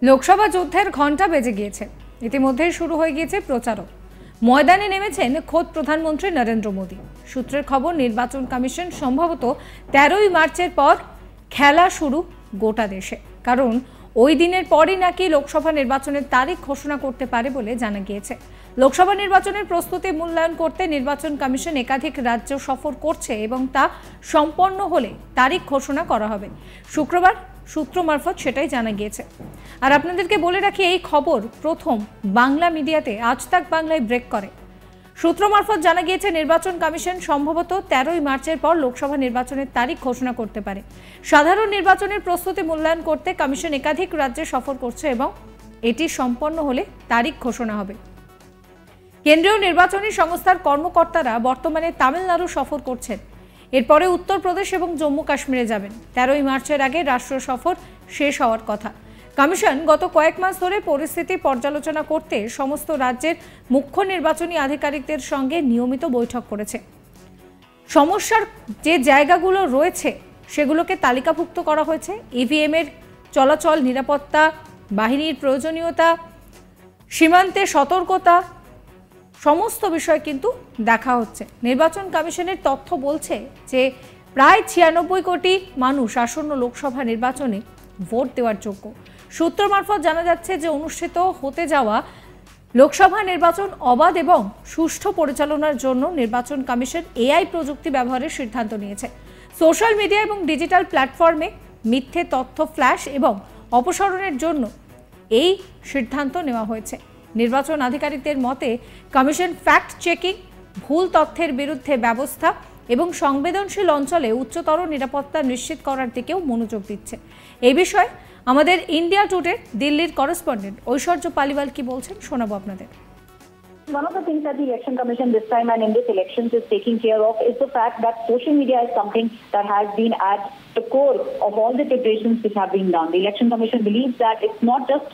লোকসভা যুদ্ধের ঘণ্টা বেজে গিয়েছে, ইতিমধ্যেই শুরু হয়ে গিয়েছে প্রচারও। ময়দানে নেমেছেন খোদ প্রধানমন্ত্রী নরেন্দ্র মোদী। সূত্রের খবর, নির্বাচন কমিশন সম্ভবত 13ই মার্চের পর খেলা শুরু গোটা দেশে, কারণ ওই দিনের পরই নাকি লোকসভা নির্বাচনের তারিখ ঘোষণা করতে পারে বলে জানা গিয়েছে। লোকসভা নির্বাচনের প্রস্তুতি মূল্যায়ন করতে নির্বাচন কমিশন একাধিক রাজ্য সফর করছে এবং তা সম্পন্ন হলে তারিখ ঘোষণা করা হবে শুক্রবার, সূত্র মারফত সেটাই জানা গিয়েছে। আর আপনাদেরকে বলে রাখি, এই খবর প্রথম বাংলা মিডিয়াতে আজ তাক বাংলায় ব্রেক করে। সূত্র মারফত জানা গিয়েছে, নির্বাচন কমিশন সম্ভবত 13ই মার্চের পর লোকসভা নির্বাচনের তারিখ ঘোষণা করতে পারে। সাধারণ নির্বাচনের প্রস্তুতি মূল্যায়ন করতে কমিশন একাধিক রাজ্যে সফর করছে এবং এটি সম্পন্ন হলে তারিখ ঘোষণা হবে। কেন্দ্রীয় নির্বাচনী সংস্থার কর্মকর্তারা বর্তমানে তামিলনাড়ু সফর করছেন, এরপরে উত্তরপ্রদেশ এবং জম্মু কাশ্মীরে যাবেন। 13ই মার্চের আগে রাষ্ট্র সফর শেষ হওয়ার কথা। কমিশন গত কয়েক মাস ধরে পরিস্থিতি পর্যালোচনা করতে সমস্ত রাজ্যের মুখ্য নির্বাচনী আধিকারিকদের সঙ্গে নিয়মিত বৈঠক করেছে। সমস্যার যে জায়গাগুলো রয়েছে সেগুলোকে তালিকাভুক্ত করা হয়েছে। ইভিএম এর চলাচল, নিরাপত্তা বাহিনীর প্রয়োজনীয়তা, সীমান্তে সতর্কতা, সমস্ত বিষয় কিন্তু দেখা হচ্ছে। নির্বাচন কমিশনের তথ্য বলছে যে প্রায় 96 কোটি মানুষ আসন্ন লোকসভা নির্বাচনে ভোট দেওয়ার যোগ্য। সূত্র মারফত জানা যাচ্ছে যে অনুষ্ঠিত হতে যাওয়া লোকসভা নির্বাচন অবাধ এবং সুষ্ঠু পরিচালনার জন্য নির্বাচন কমিশন এআই প্রযুক্তি ব্যবহারের সিদ্ধান্ত নিয়েছে। সোশ্যাল মিডিয়া এবং ডিজিটাল প্ল্যাটফর্মে মিথ্যে তথ্য ফ্ল্যাশ এবং অপসারণের জন্য এই সিদ্ধান্ত নেওয়া হয়েছে। নির্বাচন আধিকারিকদের মতে, কমিশন ফ্যাক্ট চেকিং, ভুল তথ্যের বিরুদ্ধে ব্যবস্থা এবং সংবেদনশীল অঞ্চলে উচ্চতর নিরাপত্তা নিশ্চিত করার দিকেও মনোযোগ দিচ্ছে। এই বিষয়ে আমাদের ইন্ডিয়া টুডে দিল্লির করেসপন্ডেন্ট ঐশ্বর্য পালিওয়াল কি বলছেন শোনাবো আপনাদের। One of the things that the Election Commission this time and in this elections is taking care of is the fact that social media is something that has been at the core of all the preparations which have been done. The Election Commission believes that it's not just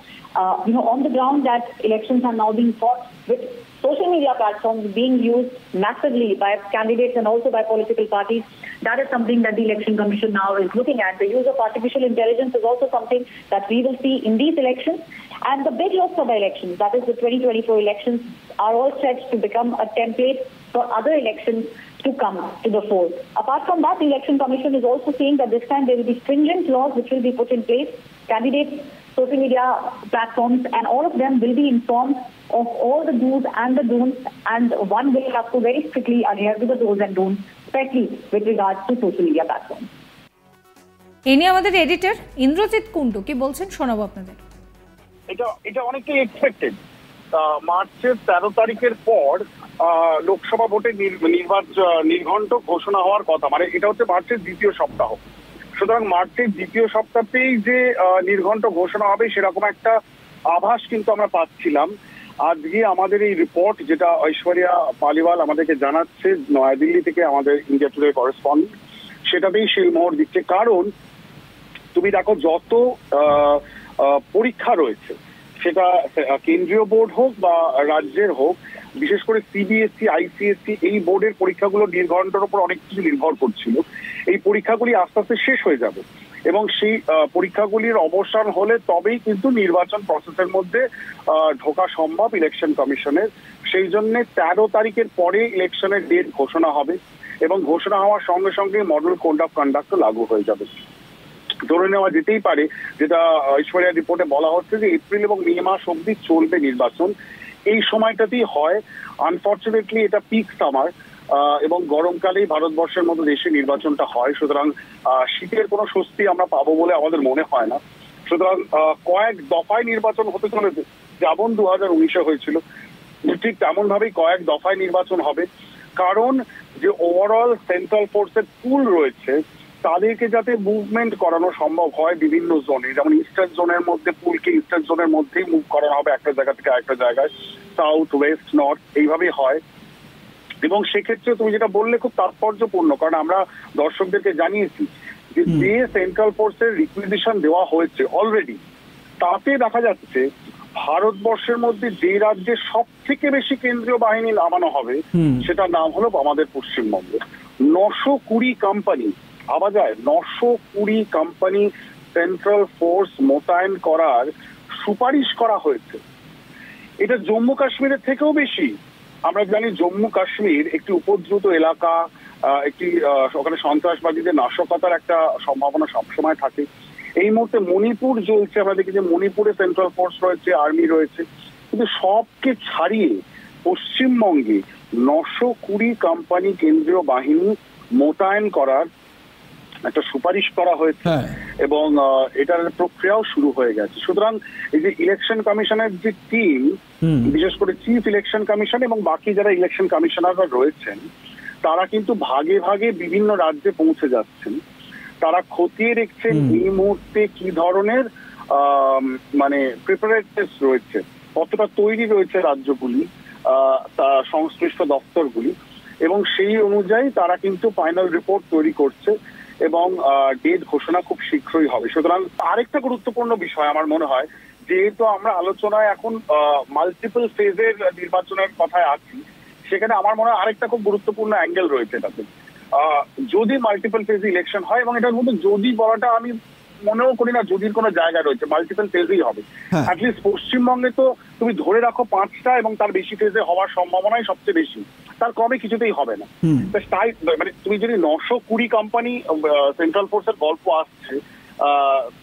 on the ground that elections are now being fought with social media platforms being used massively by candidates and also by political parties. That is something that the Election Commission now is looking at. The use of artificial intelligence is also something that we will see in these elections. And the big Lok Sabha elections, that is the 2024 elections, are all set to become a template for other elections to come to the fore. Apart from that, the Election Commission is also saying that this time there will be stringent laws which will be put in place. Candidates, social media platforms, and all of them will be informed of all the do's and the don'ts, and one will have to very strictly adhere to the do's and don'ts, especially with regards to social media platforms. এই নিয়ে আমাদের editor Indrajit Kundu কি বলছেন শোনাবো আপনাদের। এটা অনেকটাই expected. মার্চের 13 তারিখের পর লোকসভা ভোটের নির্ঘণ্ট ঘোষণা হওয়ার কথা, মানে এটা হচ্ছে মার্চের দ্বিতীয় সপ্তাহ। সুতরাং মার্চের দ্বিতীয় সপ্তাহতেই যে নির্ঘণ্ট ঘোষণা হবে সেরকম একটা আভাস কিন্তু আমরা পাচ্ছিলাম। আজকে আমাদের এই রিপোর্ট, যেটা ঐশ্বর্যা পালিওয়াল আমাদেরকে জানাচ্ছে নয়াদিল্লি থেকে, আমাদের ইন্ডিয়া টুডে করেসপন্ডেন্ট, সেটাতেই শিলমোহর দিচ্ছে। কারণ তুমি দেখো, যত পরীক্ষা রয়েছে, সেটা কেন্দ্রীয় বোর্ড হোক বা রাজ্যের হোক, বিশেষ করে সিবিএসই, আইসিএসসি, এই বোর্ডের পরীক্ষাগুলো নির্ঘণ্টের উপর অনেক কিছু নির্ভর করছিল। এই পরীক্ষাগুলি আস্তে আস্তে শেষ হয়ে যাবে এবং সেই পরীক্ষাগুলির অবসান হলে তবেই কিন্তু নির্বাচন প্রসেসের মধ্যে ঢোকা সম্ভব ইলেকশন কমিশনের। সেই জন্য 13 তারিখের পরে ইলেকশনের ডেট ঘোষণা হবে এবং ঘোষণা হওয়ার সঙ্গে সঙ্গে মডেল কোড অফ কন্ডাক্ট লাগু হয়ে যাবে। ধরে নেওয়া যেতেই পারে, যেটা ঐশ্বর্যা রিপোর্টে বলা হচ্ছে, যে এপ্রিল এবং মে মাস অব্দি চলবে নির্বাচন। এই সময়টাতেই হয়। আনফর্চুনেটলি এটা পিক সামার এবং গরমকালেই ভারতবর্ষের মতো দেশে নির্বাচনটা হয়। সুতরাং শীতের কোনো স্বস্তি আমরা পাবো বলে আমাদের মনে হয় না। সুতরাং কয়েক দফায় নির্বাচন হতে চলেছে, যেমন 2019-এ হয়েছিল, ঠিক তেমন ভাবেই কয়েক দফায় নির্বাচন হবে। কারণ যে ওভারঅল সেন্ট্রাল ফোর্সের পুল রয়েছে, তাদেরকে যাতে মুভমেন্ট করানো সম্ভব হয় বিভিন্ন জোনে, যেমন ইস্টার্ন জোনের মধ্যে পুলকে ইস্টার্ন জোনের মধ্যেই মুভ করানো হবে একটা জায়গা থেকে আরেকটা জায়গায়, সাউথ, ওয়েস্ট, নর্থ, এইভাবেই হয়। এবং সেক্ষেত্রে তুমি যেটা বললে খুব তাৎপর্যপূর্ণ, কারণ আমরা দর্শকদেরকে জানিয়েছি যে সেন্ট্রাল ফোর্সের রিকুইজিশন দেওয়া হয়েছে অলরেডি, তাতে দেখা যাচ্ছে ভারতবর্ষের মধ্যে যে রাজ্যে সব থেকে বেশি কেন্দ্রীয় বাহিনী নামানো হবে সেটার নাম হলো আমাদের পশ্চিমবঙ্গ। 920 কোম্পানি, ভাবা যায় 920 কোম্পানি সেন্ট্রাল ফোর্স মোতায়েন করার সুপারিশ করা হয়েছে, এটা জম্মু কাশ্মীরের থেকেও বেশি। আমরা জানি জম্মু কাশ্মীর একটি উপদ্রুত এলাকা, একটি ওখানে সন্ত্রাসবাদীদের নাশকতার একটা সম্ভাবনা সবসময় থাকে। এই মুহূর্তে মণিপুর জ্বলছে, আমরা দেখি যে মণিপুরে সেন্ট্রাল ফোর্স রয়েছে, আর্মি রয়েছে, কিন্তু সবকে ছাড়িয়ে পশ্চিমবঙ্গে 920 কোম্পানি কেন্দ্রীয় বাহিনী মোতায়েন করার একটা সুপারিশ করা হয়েছে এবং এটার প্রক্রিয়াও শুরু হয়ে গেছে। সুতরাং এই যে ইলেকশন কমিশনের যে টিম, বিশেষ করে চিফ ইলেকশন কমিশন এবং বাকি যারা ইলেকশন কমিশনাররা রয়েছেন, তারা কিন্তু ভাগে ভাগে বিভিন্ন রাজ্যে পৌঁছে যাচ্ছেন। তারা খতিয়ে দেখছেন এই মুহূর্তে কি ধরনের মানে প্রিপারেটনেস রয়েছে, কতটা তৈরি রয়েছে রাজ্যগুলি, সংশ্লিষ্ট দপ্তরগুলি, এবং সেই অনুযায়ী তারা কিন্তু ফাইনাল রিপোর্ট তৈরি করছে এবং ডেট ঘোষণা খুব শীঘ্রই হবে। সুতরাং আরেকটা গুরুত্বপূর্ণ বিষয় আমার মনে হয়, যেহেতু আমরা আলোচনায় এখন মাল্টিপল ফেজের নির্বাচনের কথায় আছি, সেখানে আমার মনে হয় আরেকটা খুব গুরুত্বপূর্ণ অ্যাঙ্গেল রয়েছে এটাতে। যদি মাল্টিপল ফেজে ইলেকশন হয়, এবং এটার মধ্যে যদি বলাটা আমি মনেও করি না যদির কোনো জায়গা রয়েছে, মাল্টিপল ফেজেই হবে। অ্যাটলিস্ট পশ্চিমবঙ্গে তো তুমি ধরে রাখো 5টা এবং তার বেশি ফেজে হওয়ার সম্ভাবনাই সবচেয়ে বেশি, তার কমে কিছুতেই হবে না। তাই মানে তুমি যদি 920 কোম্পানি সেন্ট্রাল ফোর্সের গল্প আসছে,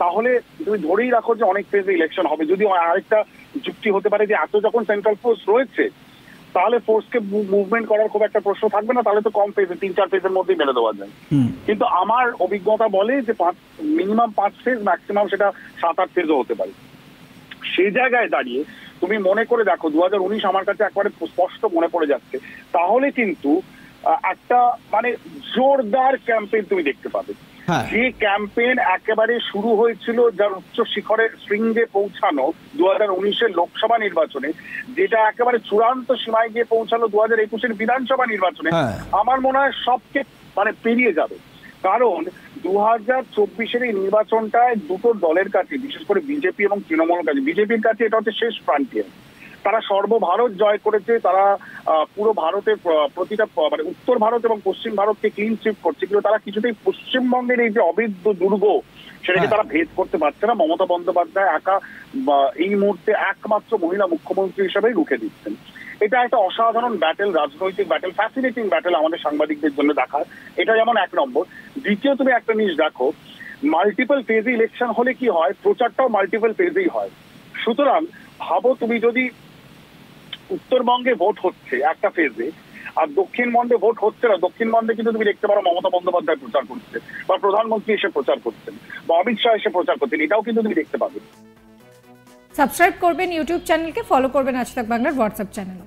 তাহলে তুমি ধরেই রাখো যে অনেক ফেজে ইলেকশন হবে। যদি আরেকটা যুক্তি হতে পারে যে এত যখন সেন্ট্রাল ফোর্স রয়েছে, তাহলে ফোর্সকে মুভমেন্ট করার খুব একটা প্রশ্ন থাকবে না, তাহলে তো কম ফেজে 3-4 ফেজের মধ্যেই মেলে দেওয়া যায়। কিন্তু আমার অভিজ্ঞতা বলে যে মিনিমাম 5 ফেজ, ম্যাক্সিমাম সেটা 7-8 ফেজও হতে পারে। সেই জায়গায় দাঁড়িয়ে তুমি মনে করে দেখো 2019 আমার কাছে একবারে স্পষ্ট মনে পড়ে যাচ্ছে, তাহলে কিন্তু একটা মানে জোরদার ক্যাম্পেইন তুমি দেখতে পাবে। যে ক্যাম্পেইন একেবারে শুরু হয়েছিল যার উচ্চ শিখরে শৃঙ্গে পৌঁছানো 2019-এর লোকসভা নির্বাচনে, যেটা একেবারে চূড়ান্ত সীমায় গিয়ে পৌঁছালো 2021-এর বিধানসভা নির্বাচনে, আমার মনে হয় সবকে মানে পেরিয়ে যাবে। কারণ 2024-এর এই নির্বাচনটায় দুটো দলের কাছে, বিশেষ করে বিজেপি এবং তৃণমূলের কাছে, বিজেপির কাছে এটা হচ্ছে শেষ ফ্রন্টিয়ার। তারা সর্বভারত জয় করেছে, তারা পুরো ভারতের প্রতিটা মানে উত্তর ভারত এবং পশ্চিম ভারতকে ক্লিন সুইপ করছে, কিন্তু তারা কিছুতেই পশ্চিমবঙ্গের এই যে অবিদ্য দুর্গ, সেটাকে তারা ভেদ করতে পারছে না। মমতা বন্দ্যোপাধ্যায় একা এই মুহূর্তে একমাত্র মহিলা মুখ্যমন্ত্রী হিসেবেই রুখে দিচ্ছেন। এটা একটা অসাধারণ ব্যাটেল, রাজনৈতিক ব্যাটেল, ফ্যাসিনেটিং ব্যাটেল আমাদের সাংবাদিকদের জন্য দেখার। এটা যেমন এক নম্বর। দ্বিতীয়, তুমি একটা জিনিস দেখো, মাল্টিপল ফেজে ইলেকশন হলে কি হয়, প্রচারটাও মাল্টিপল ফেজেই হয়। সুতরাং ভাবো, তুমি যদি উত্তরবঙ্গে ভোট হচ্ছে একটা ফেজে আর দক্ষিণবঙ্গে ভোট হচ্ছে না, দক্ষিণবঙ্গে কিন্তু তুমি দেখতে পারো মমতা বন্দ্যোপাধ্যায় প্রচার করছে, বা প্রধানমন্ত্রী এসে প্রচার করছেন, বা অমিত শাহ এসে প্রচার করছেন, এটাও কিন্তু তুমি দেখতে পাবে। সাবস্ক্রাইব করবেন ইউটিউব চ্যানেলকে, ফলো করবেন আজ তাক বাংলার হোয়াটসঅ্যাপ চ্যানেলও।